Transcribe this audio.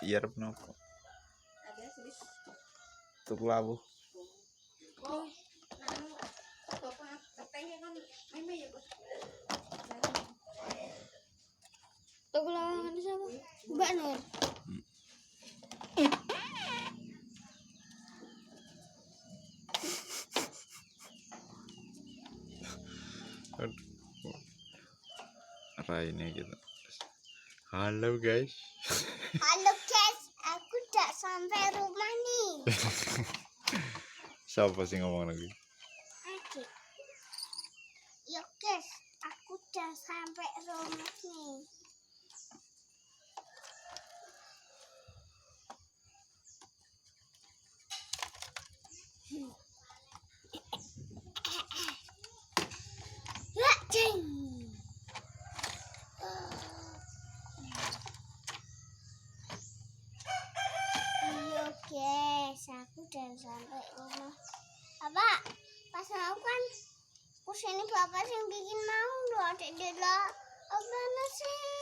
Iya kenapa? Tuku labu. Tuku lawangan siapa? Mbak Nur. Raine gitu. Halo guys. Halo guys, aku udah sampai rumah nih. Siapa sih ngomong lagi? Adik. Yuk guys, aku udah sampai rumah nih. Iya guys, aku udah sampai rumah. Bapak, pas mau kan kesini bapak yang bikin mau loh, adik dela. Apa sih?